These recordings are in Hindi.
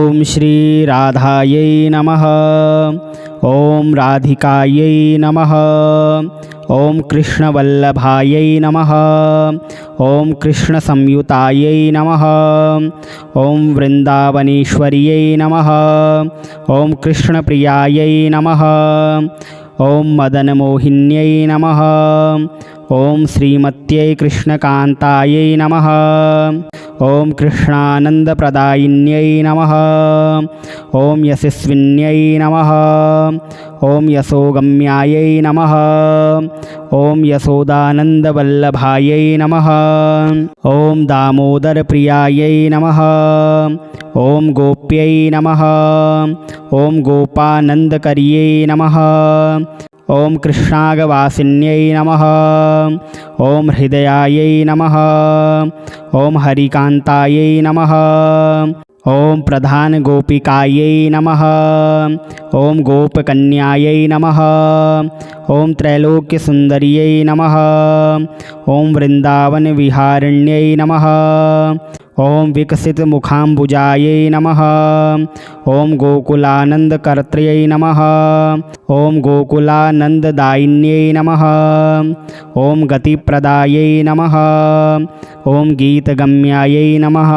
ओम श्री राधायै नमः। ओम राधिकायै नमः। ओम कृष्णवल्लभायै नमः। ओम कृष्णसंयुतायै नमः। ओम वृंदावनेश्वर्यै नमः। ओम कृष्णप्रियायै नमः। ओम मदनमोहिन्यै नमः। ओम श्रीमत्यै कृष्णकान्तायै नमः। ओम कृष्णानन्दप्रदायिन्यै नमः। ओम यशस्विन्यै नमः। ओम यशोगम्यायै नमः। ओम यशोदानन्दवल्लभायै नमः। ओम दामोदरप्रियायै नमः। ओम गोप्यै नमः। ओम गोपानन्दकर्यै नमः। ओम कृष्णागवासिन्यै नमः। ओम हृदयायै नमः। ओम हरिकान्तायै नमः। ओम प्रधानगोपिकायै नमः। ओम गोपकन्यायै नमः। ओम त्रैलोक्यसुन्दर्यै नमः। ओम वृन्दावनविहारिण्यै नमः। ओम विकसितमुखाम्बुजायै नमः। ओम गोकुलानन्दकर्त्र्यै नमः। ओम गोकुलानन्ददायिन्यै नमः। ओम गतिप्रदायै नमः। ओम गीतगम्यायै नमः।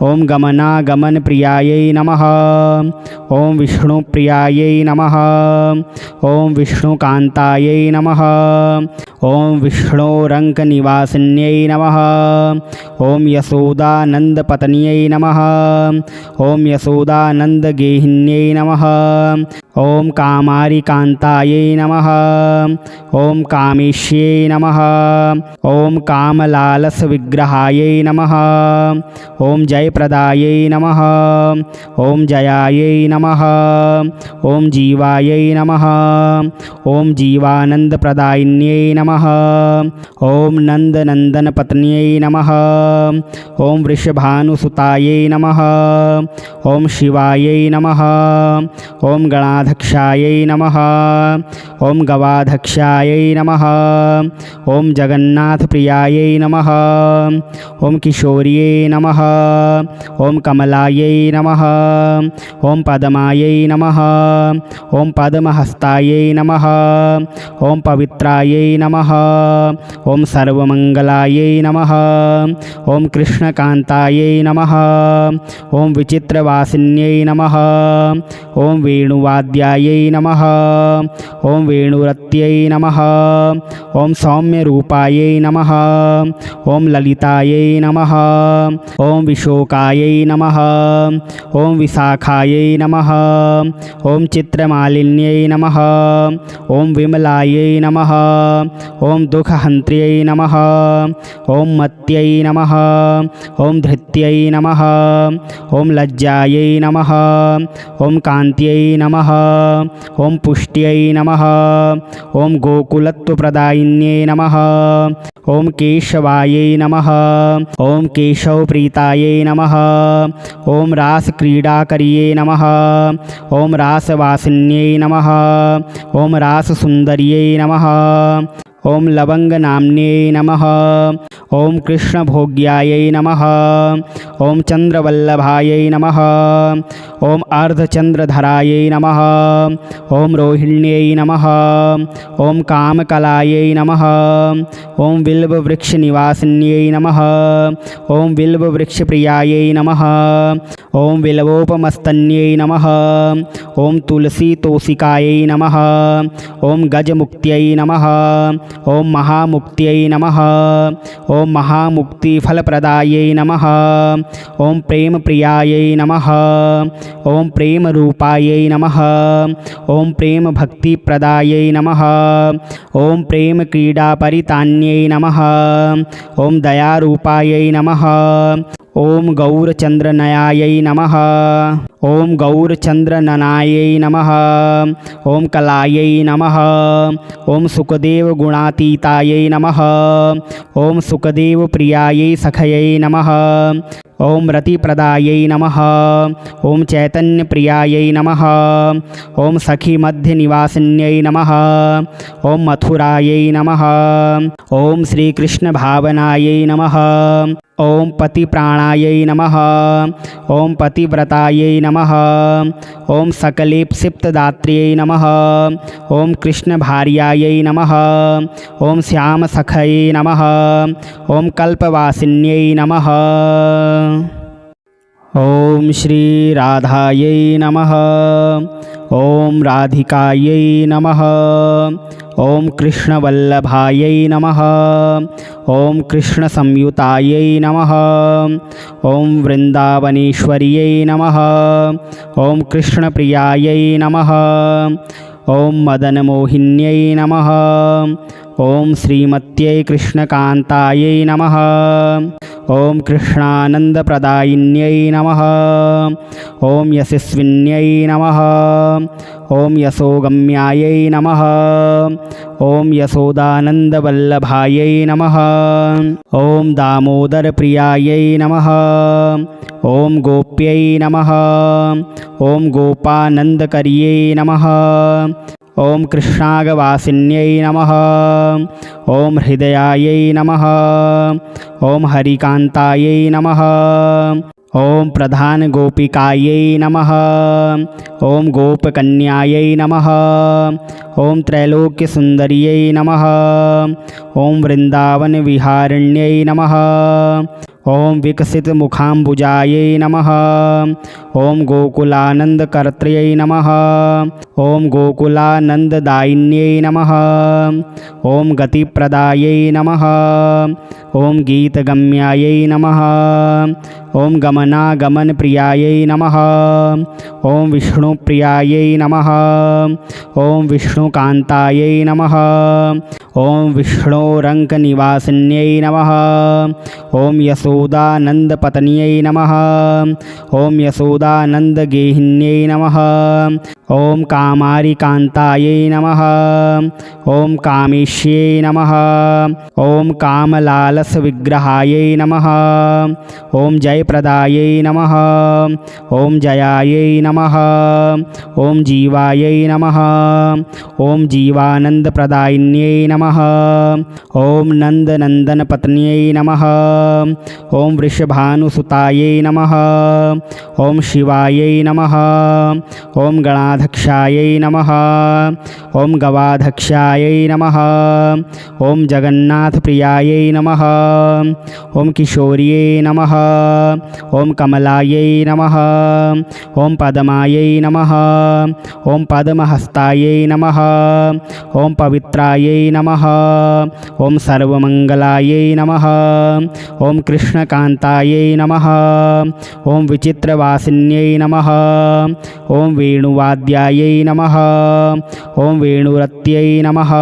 ओम गमनागमनप्रियायै नमः। ओम विष्णुप्रियायै नमः। ओम विष्णुकान्तायै नमः। ओम विष्णोरङ्कनिवासिन्यै नमः। ओम यशोदानन्दपत्न्यै नमः। ओम यशोदानन्दगेहिन्यै नमः। ओम कामारिकान्तायै नमः। ओम कामेश्यै नमः। ओम कामलालसविग्रहायै नमः। ओम जयप्रदायै नमः। ओम जयायै नमः। ओम जीवायै नमः। ओम जीवानन्दप्रदायिन्यै नमः। ओम नन्दनन्दनपत्न्यै नमः। ओम वृषभानुसुतायै नमः। ओम शिवायै नमः। ओम गणाध्यक्षायै नमः। ओम गवाध्यक्षायै नमः। ओम जगन्नाथप्रियायै नमः। ओम किशोर्यै नमः। ओम कमलायै नमः। ओम पद्मायै नमः। ओम पद्महस्तायै नमः। ओम पवित्रायै नमः। ओम सर्वमङ्गलायै नमः। ओम कृष्णकान्तायै नमः। ओम विचित्रवासिन्यै नमः। ओम वेणुवाद्यायै नमः। ओम वेणुरत्यै नमः। ओम सौम्यरूपायै नमः। ओम ललितायै नमः। ओम विशोकायै नमः। ओम विशाखायै नमः। ओम चित्रमालिन्यै नमः। ओम विमलायै नमः। ओम दुःखहन्त्र्यै नमः। ओम मत्यै नमः। ओम धृत्यै नमः। ओम लज्जायै नमः। ओम कान्त्यै नमः। ओम पुष्ट्यै नमः। ओम गोकुलत्वप्रदायिन्यै नमः। ओम केशवायै नमः। ओम केशवप्रीतायै नमः। ओम रासक्रीडाकर्यै नमः। ओम रासवासिन्यै नमः। ओम राससुन्दर्यै नमः। ओम लवङ्गनाम्न्यै नमः। ओम कृष्णभोग्यायै नमः। ओम चन्द्रवल्लभायै नमः। ओम अर्धचन्द्रधरायै नमः। ओम रोहिण्यै नमः। ओम कामकलायै नमः। ओम बिल्ववृक्षनिवासिन्यै नमः। ओम बिल्ववृक्षप्रियायै नमः। ओम बिल्वोपमस्तन्यै नमः। ओम तुलसीतोषिकायै नमः। ओम गजमुक्त्यै नमः। ओम महामुक्त्यै नमः। ओम महामुक्तिफलप्रदायै नमः। ओम प्रेमप्रियायै नमः। ओम प्रेमरूपायै नमः। ओम प्रेमभक्तिप्रदायै नमः। ओम प्रेमक्रीडापरितान्यै नमः। ओम दयारूपायै नमः। ओम गौरचन्द्रनयायै नमः। ओम गौरचन्द्रननायै नमः। ओम कलायै नमः। ओम सुखदेवगुणातीतायै नमः। ओम सुखदेवप्रियायै सखयै नमः। ओम रतिप्रदायै नमः। ओम चैतन्यप्रियायै नमः। ओम सखीमध्यनिवासिन्यै नमः। ओम मथुरायै नमः। ओम श्रीकृष्णभावनायै नमः। ओम पतिप्राणायै नमः। ओम पतिव्रतायै नमः। ओम सकलेप्सिप्तदात्र्यै नमः। ओम कृष्णभार्यायै नमः। ओम श्यामसखये नमः। ओम कल्पवासिन्यै नमः। ओम श्री राधायै नमः। ओम राधिकायै नमः। ओम कृष्णवल्लभायै नमः। ओम कृष्णसंयुतायै नमः। ओम वृन्दावनेश्वर्यै नमः। ओम कृष्णप्रियायै नमः। ओम मदनमोहिन्यै नमः। ओम श्रीमत्यै कृष्णकान्तायै नमः। ओम कृष्णानन्दप्रदायिन्यै नमः। ओम यशस्विन्यै नमः। ओम यशोगम्यायै नमः। ओम यशोदानन्दवल्लभायै नमः। ओम दामोदरप्रियायै नमः। ओम गोप्यै नमः। ओम गोपानन्दकर्यै नमः। ओम कृष्णागवासिन्यै नमः। ओम हृदयायै नमः। ओम हरिकान्तायै नमः। ओम प्रधानगोपिकायै नमः। ओम गोपकन्यायै नमः। ओम त्रैलोक्यसुन्दर्यै नमः। ओम वृन्दावनविहारिण्यै नमः। ओम विकसितमुखाम्बुजायै नमः। ओम गोकुलानन्दकर्त्र्यै नमः। ओम गोकुलानन्ददायिन्यै नमः। ओम गतिप्रदायै नमः। ओम गीतगम्यायै नमः। ओम गमनागमनप्रियायै नमः। ओम विष्णुप्रियायै नमः। ओम विष्णुकान्तायै नमः। ओम विष्णोरङ्कनिवासिन्यै नमः। ओम यशोदानन्दपत्न्यै नमः। ओम यशोदानन्दगेहिन्यै नमः। ओम कामारिकान्तायै नमः। ओम कामेश्यै नमः। ओम कामलालसविग्रहायै नमः। ओम जयप्रदायै नमः। ओम जयायै नमः। ओम जीवायै नमः। ओम जीवानन्दप्रदायिन्यै नमः। ओम नन्दनन्दनपत्न्यै नमः। ओम वृषभानुसुतायै नमः। ओम शिवायै नमः। ओम गणाध्यक्षायै नमः। ओम गवाध्यक्षायै नमः। ओम जगन्नाथप्रियायै नमः। ओम किशोर्यै नमः। ओम कमलायै नमः। ओम पद्मायै नमः। ओम पद्महस्तायै नमः। ओम पवित्रायै नमः। ओम सर्वमङ्गलायै नमः। ओम कृष्णकान्तायै नमः। ओम विचित्रवासिन्यै नमः। ओम वेणुवाद्यायै नमः। ओम वेणुरत्यै नमः।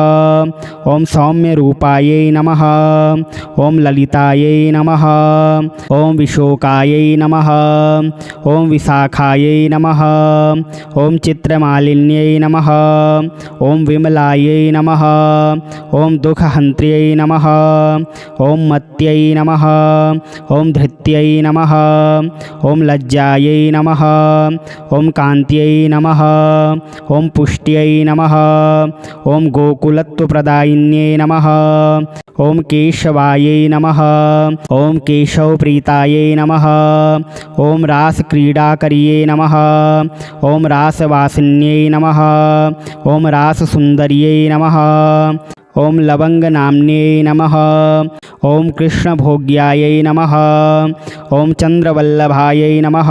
ओम सौम्यरूपायै नमः। ओम ललितायै नमः। ओम विशोकायै नमः। ओम विशाखायै नमः। ओम चित्रमालिन्यै नमः। ओम विमलायै नमः। ओम दुःखहन्त्र्यै नमः। ओम मत्यै नमः। ओम धृत्यै नमः। ओम लज्जायै नमः। ओम कान्त्यै नमः। ओम पुष्ट्यै नमः। ओम गोकुलत्वप्रदायिन्यै नमः। ओम केशवायै नमः। ओम केशवप्रीतायै नमः। ओम रासक्रीडाकर्यै नमः। ओम रासवासिन्यै नमः। ओम राससुन्दर्यै नमः। ओम लवंगनाम्न्यै नमः। ओम कृष्णभोग्यायै नमः। ओम चन्द्रवल्लभायै नमः।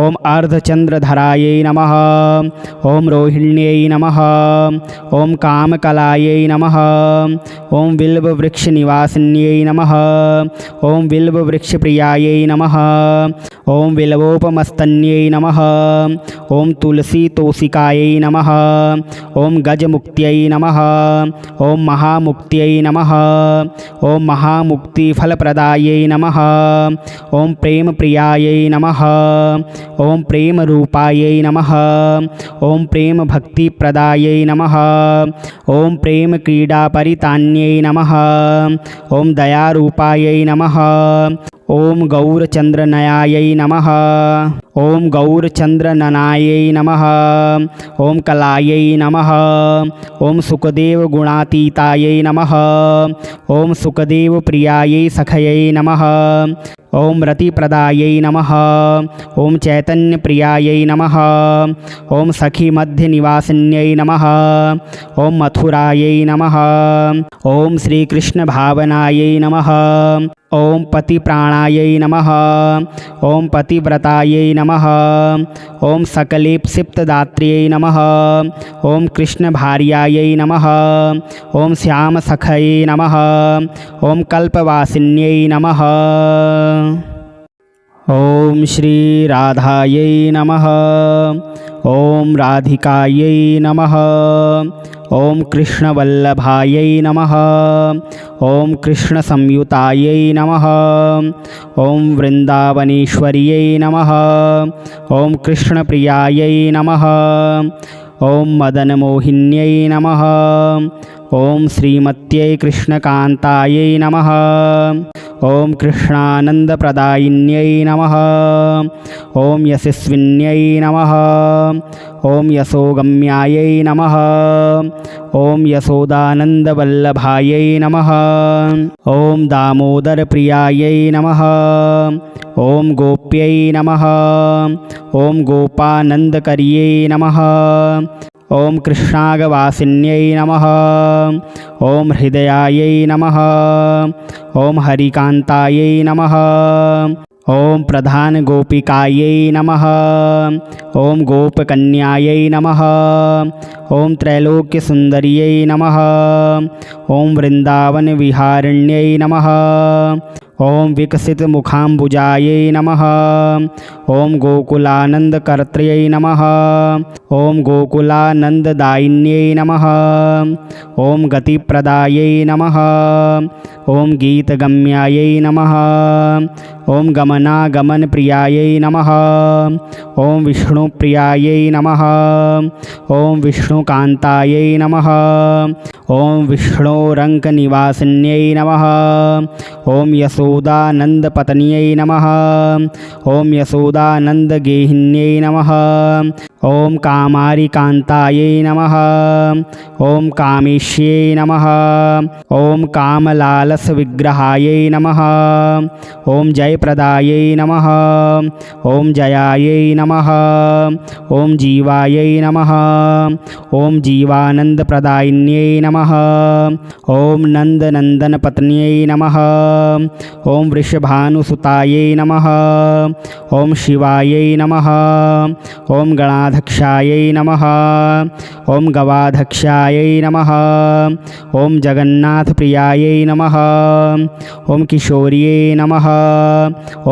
ओम अर्धचन्द्रधरायै नमः। ओम रोहिण्यै नमः। ओम कामकलायै नमः। ओम बिल्ववृक्षनिवासिन्यै नमः। ओम बिल्ववृक्षप्रियायै नमः। ओम बिल्वोपमस्तन्यै नमः। ओम तुलसीतोषिकायै नमः। ओम गजमुक्त्यै नमः। ओम महामुक्त्यै नमः। ओम महामुक्तिफलप्रदायै नमः। ओम प्रेमप्रियायै नमः। ओम प्रेमरूपायै नमः। ओम प्रेमभक्तिप्रदायै नमः। ओम प्रेमक्रीडापरितान्यै नमः। ओम दयारूपायै नमः। ओम गौरचंद्रनयायै नमः। ओम गौरचंद्रननायै नमः। ओम कलायै नमः। ओम सुखदेव गुणातीतायै नमः। ओम सुखदेव प्रियायै सखयै नमः। ओम रतिप्रदायै नमः। ओम चैतन्यप्रियायै नमः। ओम सखी मध्य निवासिन्यै नमः। ओम मथुरायै नमः। ओम श्रीकृष्ण भावनायै नमः। ओम पतिप्राणायै नमः। ओम पतिव्रतायै नमः। ओम सकलेप्सिप्तदात्र्यै नमः। ओम कृष्णभार्यायै नमः। ओम श्यामसखयै नमः। ओम कल्पवासिन्यै नमः। ओम श्री राधायै नमः। ओम राधिकायै नमः। ओम कृष्णवल्लभायै नमः। ओम कृष्णसंयुतायै नमः। ओम वृन्दावनेश्वर्यै नमः। ओम कृष्णप्रियायै नमः। ओम मदनमोहिन्यै नमः। ओम श्रीमत्यै कृष्णकान्तायै नमः। ओम कृष्णानन्दप्रदायिन्यै नमः। ओम यशस्विन्यै नमः। ओम यशोगम्यायै नमः। ओम यशोदानन्दवल्लभायै नमः। ओम दामोदरप्रियायै नमः। ओम गोप्यै नमः। ओम गोपानन्दकर्यै नमः। ओम कृष्णागवासिन्यै नमः। ओम हृदयायै नमः। ओम हरिकान्तायै नमः। ओम प्रधानगोपिकायै नमः। ओम गोपकन्यायै नमः। ओम त्रैलोक्यसुन्दर्यै नमः। ओम वृन्दावनविहारिण्यै नमः। ओम विकसितमुखाम्बुजायै नमः। ओम गोकुलानन्दकर्त्र्यै नमः। ओम गोकुलानन्ददायिन्यै नमः। ओम गतिप्रदायै नमः। ओम गीतगम्यायै नमः। ओम गमनागमनप्रियायै नमः। ओम विष्णुप्रियायै नमः। ओम विष्णुकान्तायै नमः। ओम विष्णोरङ्कनिवासिन्यै नमः। ओम यशोदानन्दपत्न्यै नमः। ओम यशोदानन्दगेहिन्यै नमः। ओम कामारिकान्तायै नमः। ओम कामेश्यै नमः। ओम कामलालसविग्रहायै नमः। ओम जयप्रदायै नमः। ओम जयायै नमः। ओम जीवायै नमः। ओम जीवानन्दप्रदायिन्यै नमः। ओम नन्दनन्दनपत्न्यै नमः। ओम वृषभानुसुतायै नमः। ओम शिवायै नमः। ओम गणाध्यक्षायै नमः। ओम गवाध्यक्षायै नमः। ओम जगन्नाथप्रियायै नमः। ओम किशोर्यै नमः।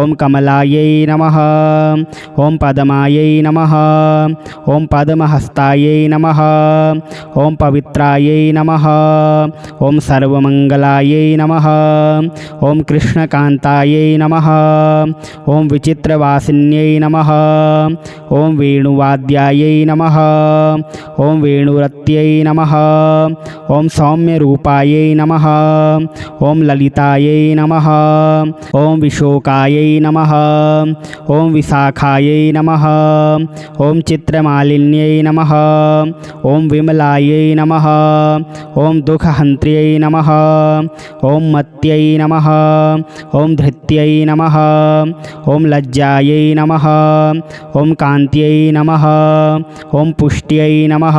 ओम कमलायै नमः। ओम पद्मायै नमः। ओम पद्महस्तायै नमः। ओम पवित्रायै नमः। ओम सर्वमङ्गलायै नमः। ओम कृष्णकान्तायै नमः। ओम विचित्रवासिन्यै नमः। ओम वेणुवाद्यायै नमः। ओम वेणुरत्यै नमः। ओम सौम्यरूपायै नमः। ओम ललितायै नमः। ओम विशोकायै नमः। ओम विशाखायै नमः। ओम चित्रमालिन्यै नमः। ओम विमलायै नमः। ओम दुःखहन्त्र्यै नमः। ओम मत्यै नमः। ओम धृत्यै नमः। ओम लज्जायै नमः। ओम कान्त्यै नमः। ओम पुष्ट्यै नमः।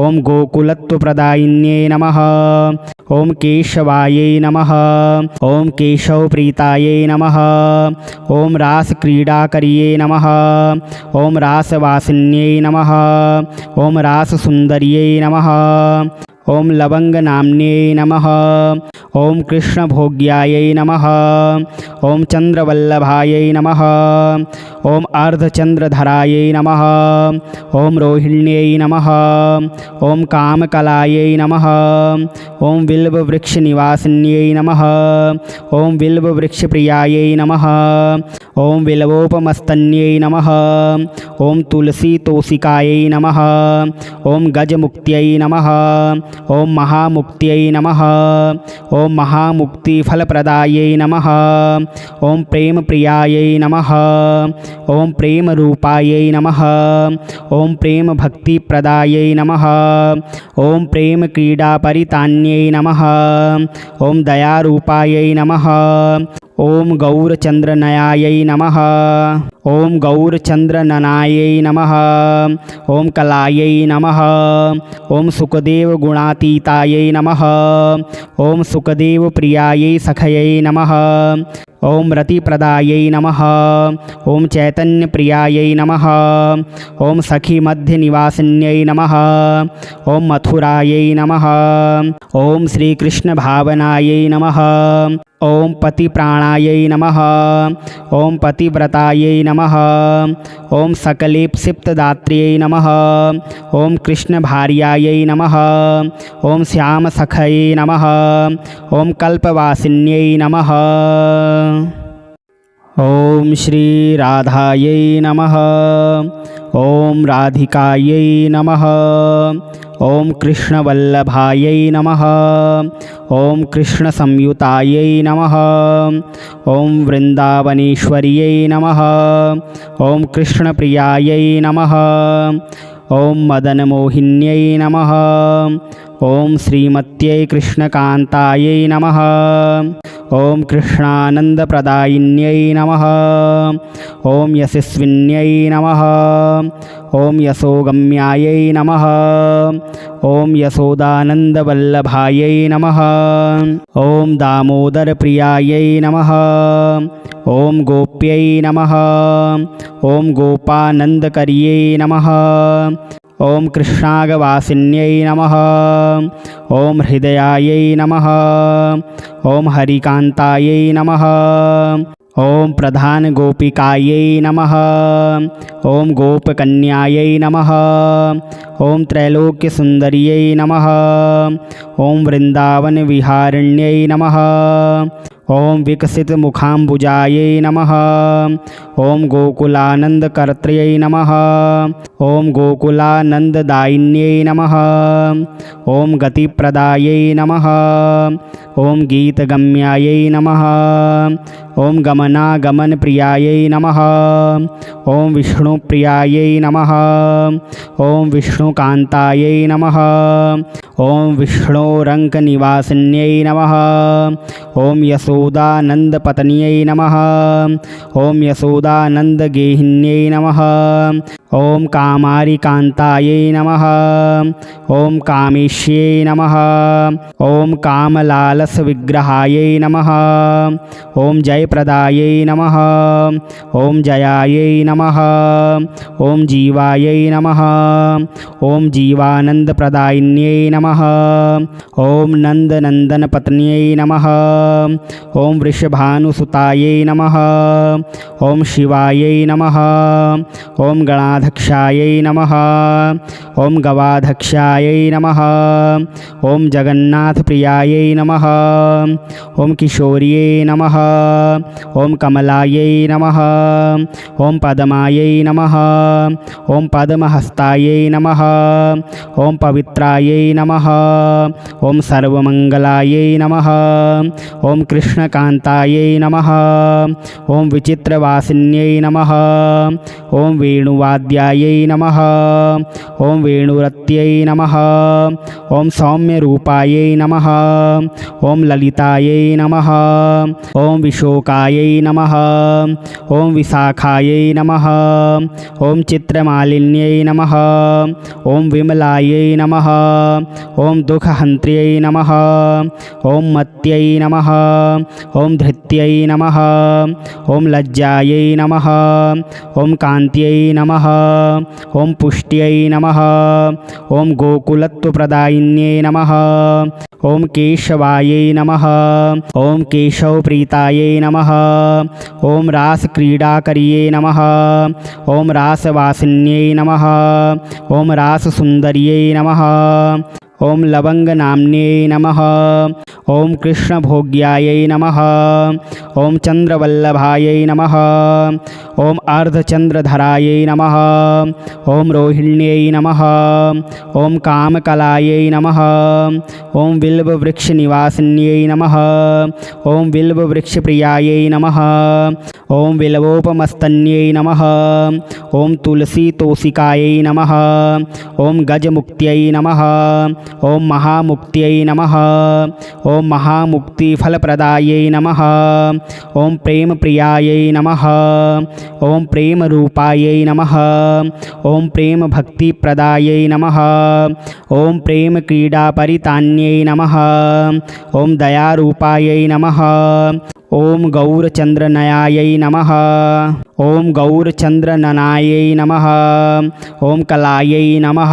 ओम गोकुलत्वप्रदायिन्यै नमः। ओम केशवायै नमः। ओम केशवप्रीतायै नमः। ओम रासक्रीडाकर्यै नमः। ओम रासवासिन्यै नमः। ओम राससुन्दर्यै नमः। ओम लवङ्गनाम्न्यै नमः। ओम कृष्णभोग्यायै नमः। ओम चन्द्रवल्लभायै नमः। ओम अर्धचन्द्रधरायै नमः। ओम रोहिण्यै नमः। ओम कामकलायै नमः। ओम बिल्ववृक्षनिवासिन्यै नमः। ओम बिल्ववृक्षप्रियायै नमः। ओम बिल्वोपमस्तन्यै नमः। ओम तुलसीतोषिकायै नमः। ओम गजमुक्त्यै नमः। ओम महामुक्त्यै नमः। ओम महामुक्तिफलप्रदायै नमः। ओम प्रेमप्रियायै नमः। ओम प्रेमरूपायै नमः। ओम प्रेमभक्तिप्रदायै नमः। ओम प्रेमक्रीडापरितान्यै नमः। ओम दयारूपायै नमः। ओम गौरचंद्रनयायै नमः। ओम गौरचंद्रननायै नमः। ओम कलायै नमः। ओम सुखदेवगुणातीतायै नमः। ओम सुखदेवप्रियायै सखयै नमः। ओम रतिप्रदायै नमः। ओम चैतन्यप्रियायै नमः। ओम सखीमध्यनिवासिन्यै नमः। ओम मथुरायै नमः। ओम श्रीकृष्णभावनायै नमः। ओम पतिप्राणायै नमः। ओम पतिव्रतायै नमः। ओम सकलेप्सिप्तदात्र्यै नमः। ओम कृष्णभार्यायै नमः। ओम श्यामसखये नमः। ओम कल्पवासिन्यै नमः। ओम श्री राधायै नमः। ओम राधिकायै नमः। ओम कृष्णवल्लभायै नमः। ओम कृष्णसंयुतायै नमः। ओम वृन्दावनेश्वर्यै नमः। ओम कृष्णप्रियायै नमः। ओम मदनमोहिन्यै नमः। ओम श्रीमत्यै कृष्णकान्तायै नमः। ओम कृष्णानन्दप्रदायिन्यै नमः। ओम यशस्विन्यै नमः। ओम यशोगम्यायै नमः। ओम यशोदानन्दवल्लभायै नमः। ओम दामोदरप्रियायै नमः। ओम गोप्यै नमः। ओम गोपानन्दकर्यै नमः। ओम कृष्णागवासिन्यै नमः। ओम हृदयायै नमः। ओम हरिकान्तायै नमः। ओम प्रधानगोपिकायै नमः। ओम गोपकन्यायै नमः। ओम त्रैलोक्यसुन्दर्यै नमः। ओम वृन्दावनविहारिण्यै नमः। ओम विकसितमुखाम्बुजायै नमः। ओम गोकुलानन्दकर्त्र्यै नमः। ओम गोकुलानन्ददायिन्यै नमः। ओम गतिप्रदायै नमः। ओम गीतगम्यायै नमः। ओम गमनागमनप्रियायै नमः। ओम विष्णुप्रियायै नमः। ओम विष्णुकान्तायै नमः। ओम विष्णोरङ्कनिवासिन्यै नमः। ओम यशोदानन्दपत्न्यै नमः। ओम यशोदानन्दगेहिन्यै नमः। ओम कामारिकान्तायै नमः। ओम कामेश्यै नमः। ओम कामलालसविग्रहायै नमः। ओम जयप्रदायै नमः। ओम जयायै नमः। ओम जीवायै नमः। ओम जीवानन्दप्रदायिन्यै नमः। ओम नन्दनन्दनपत्न्यै नमः। ओम वृषभानुसुतायै नमः। ओम शिवायै नमः। ओम गणाध्यक्षायै नमः। ओम गवाध्यक्षायै नमः। ओम जगन्नाथप्रियायै नमः। ओम किशोर्यै नमः। ओम कमलायै नमः। ओम पद्मायै नमः। ओम पद्महस्तायै नमः। ओम पवित्रायै नमः। ओम सर्वमङ्गलायै नमः। ओम कृष्णकान्तायै नमः। ओम विचित्रवासिन्यै नमः। ओम वेणुवाद्यायै नमः। ओम वेणुरत्यै नमः। ओम सौम्यरूपायै नमः। ओम ललितायै नमः। ओम विशोकायै नमः। ओम विशाखायै नमः। ओम चित्रमालिन्यै नमः। ओम विमलायै नमः। ओम दुःखहन्त्र्यै नमः। ओम मत्यै नमः। ओम धृत्यै नमः। ओम लज्जायै नमः। ओम कान्त्यै नमः। ओम पुष्ट्यै नमः। ओम गोकुलत्वप्रदायिन्यै नमः। ओम केशवायै नमः। ओम केशवप्रीतायै नमः। ओम रासक्रीडाकर्यै नमः। ओम रासवासिन्यै नमः। ओम राससुन्दर्यै नमः। ॐ लवङ्गनाम्न्यै नमः। ॐ कृष्णभोग्यायै नमः। ॐ चन्द्रवल्लभायै नमः। ॐ अर्धचन्द्रधरायै नमः। ॐ रोहिण्यै नमः। ॐ कामकलायै नमः। ॐ बिल्ववृक्षनिवासिन्यै नमः। ॐ बिल्ववृक्षप्रियायै नमः। ॐ बिल्वोपमस्तन्यै नमः। ॐ तुलसीतोषिकायै नमः। ॐ गजमुक्त्यै नमः। ॐ महामुक्त्यै नमः। ॐ महामुक्तिफलप्रदायै नमः। ॐ प्रेमप्रियायै नमः। ॐ प्रेमरूपायै नमः। ॐ प्रेमभक्तिप्रदायै नमः। ॐ प्रेमक्रीडापरितान्यै नमः। ॐ दयारूपायै नमः। ॐ गौरचन्द्रनयायै नमः। ॐ गौरचन्द्रननायै नमः। ॐ कलायै नमः।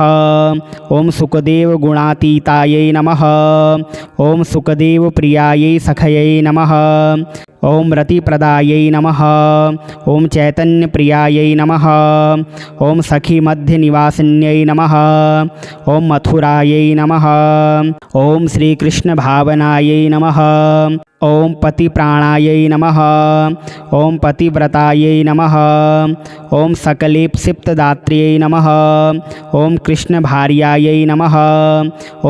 ॐ सुखदेवगुणातीतायै नमः। ॐ सुखदेवप्रियायै सखयै नमः। ॐ रतिप्रदायै नमः। ॐ चैतन्यप्रियायै नमः। ॐ सखीमध्यनिवासिन्यै नमः। ॐ मथुरायै नमः। ॐ श्रीकृष्णभावनायै नमः। ॐ पतिप्राणायै नमः। ॐ पतिव्रतायै नमः। ॐ सकलेप्सिप्तदात्र्यै नमः। ॐ कृष्णभार्यायै नमः।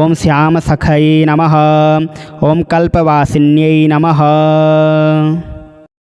ॐ श्यामसखयै नमः। ॐ कल्पवासिन्यै नमः।